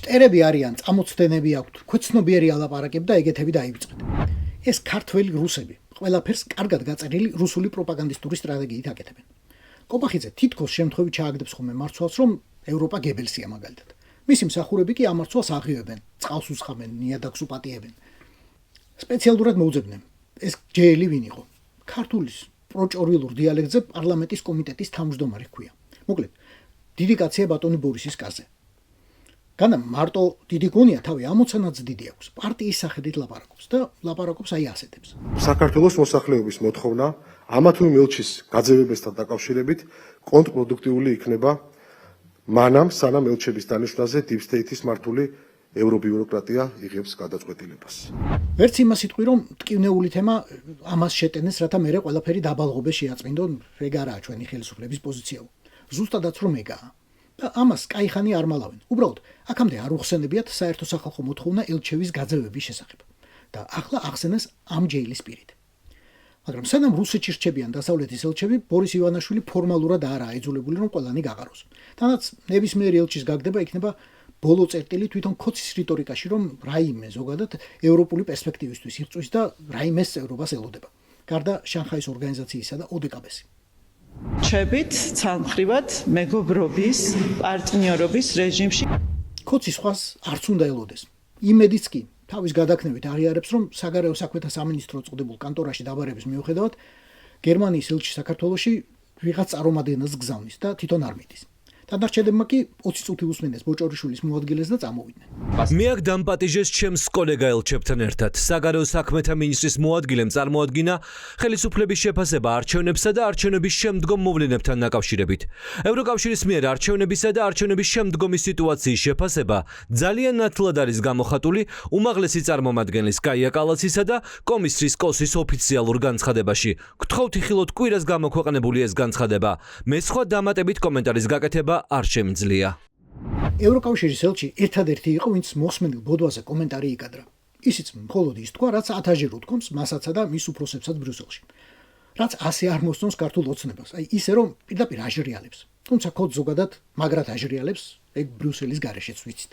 მტერები არიან, წამოცდენები აქვთ, ქვეცნობიერი ალაპარაკები და ეგეთები დაივიწყეთ. ეს ქართველი რუსები ყველაფერს კარგად გაწერილი რუსული პროპაგანდისტური სტრატეგიით აკეთებენ. კობახიძე თითქოს შემთხვევით ჩააგდებს ხოლმე მარცვალს, რომ ევროპა გებელსია მაგალითად. მისი მსახურები კი ამ მარცვალს აღიევენ, წყალს უსხამენ, ნიადაგს უპატიებენ. სპეციალურად მოუძებდნენ. ეს ჯეელი ვინ იყო? ქართულის პროჭორვილურ დიალექტზე პარლამენტის კომიტეტის თავმჯდომარე ჰქვია. მოკლედ, დიდი კაცია ბატონი ბორისის კარზე. განა მარტო დიდი გონია თავი ამოცანაც დიდი აქვს. პარტიის სახედით ლაპარაკობს და ლაპარაკობს აი ასეთებს. საქართველოს მოსახლეობის მოთხოვნა ამა თუ იმ ელჩის გაძევებასთან დაკავშირებით კონტრპროდუქტიული იქნება მანამ სანამ ელჩების დანიშვნაზე deep state-ის მართული ევრობიუროკრატია იღებს გადაწყვეტილებას. ვერც იმას იტყვი, რომ ტკივნეული თემა ამას შეტენეს, რათა მერე ყველაფერი დაბალღობე შეაწმინდონ, ეგ არაა ჩვენი ხელისუფლების პოზიციაო. ზუსტადაც რომ ეგაა. და ამას კაიხანი არ მალავენ. უბრალოდ, აქამდე არ უხსენებიათ საერთო სახალხო მოთხოვნა ელჩების გაძევების შესახებ. და ახლა ახსენეს ამ ჯეილის პირით. მაგრამ სანამ რუსეთში რჩებიან დასავლეთის ელჩები, ბორის ივანაშვილი ფორმალურად არაა იძულებული, რომ ყველანი გაყაროს. თანაც ნებისმიერი ელჩის გაგდება იქნება ბოლო წერტილი თვითონ ქოცის რიტორიკაში, რომ რაიმე ზოგადად ევროპული პერსპექტივისთვის იღწვის და რაიმეს წევრობას ელოდება. გარდა შანხაის ორგანიზაციისა და ოდეკაბეს. ჩებით ცალმხრივად მეგობრობის, პარტნიორობის რეჟიმში ქოცი სხვას არც უნდა ელოდეს. იმედიც კი თავის გადაქმნებით აღიარებს, რომ საგარეო საქმეთა სამინისტრო წოდებულ კანტორაში დაბარების მიუხედავად გერმანიის ელჩი საქართველოში ვიღაც წარმომადგენელს გზავნის და თვითონ არ მიდის. დანარჩენებმა კი 20 წუთი უსმენეს ბოჭორიშვილის მოადგილეს და წამოვიდნენ. მე აქ დამპატიჟეს ჩემს კოლეგა ელჩებთან ერთად. საგარეო საქმეთა მინისტრის მოადგილემ წარმოადგინა ხელისუფლების შეფასება არჩევნებსა და არჩევნების შემდგომ მოვლენებთან დაკავშირებით. ევროკავშირის მიერ არჩევნებისა და არჩევნების შემდგომი სიტუაციის შეფასება ძალიან ნათლად არის გამოხატული უმაღლესი წარმომადგენლის კაია კალაცისა და კომისრის კოსის ოფიციალურ განცხადებაში. გთხოვთ იხილოთ კვირას გამოქვეყნებული ეს განცხადება. მე სხვა დამატებით კომენტარის გაკეთება არ შემიძლია. ევროკავშირის ელჩი ერთადერთი იყო, ვინც მოსმენილ ბოდვაზე კომენტარი იკადრა. ისიც მხოლოდ ის თქვა, რაც 1000-ჯერ უთქვამს მასაცა და მის უფროსებსაც ბრიუსელში. რაც ასე არ მოსწონს ქართულ ოცნებას, აი ისე რომ პირდაპირ აჟრიალებს. თუმცა ქოთ ზოგადად მაგრად აჟრიალებს, ეგ ბრიუსელის გარეშეც ვიცით.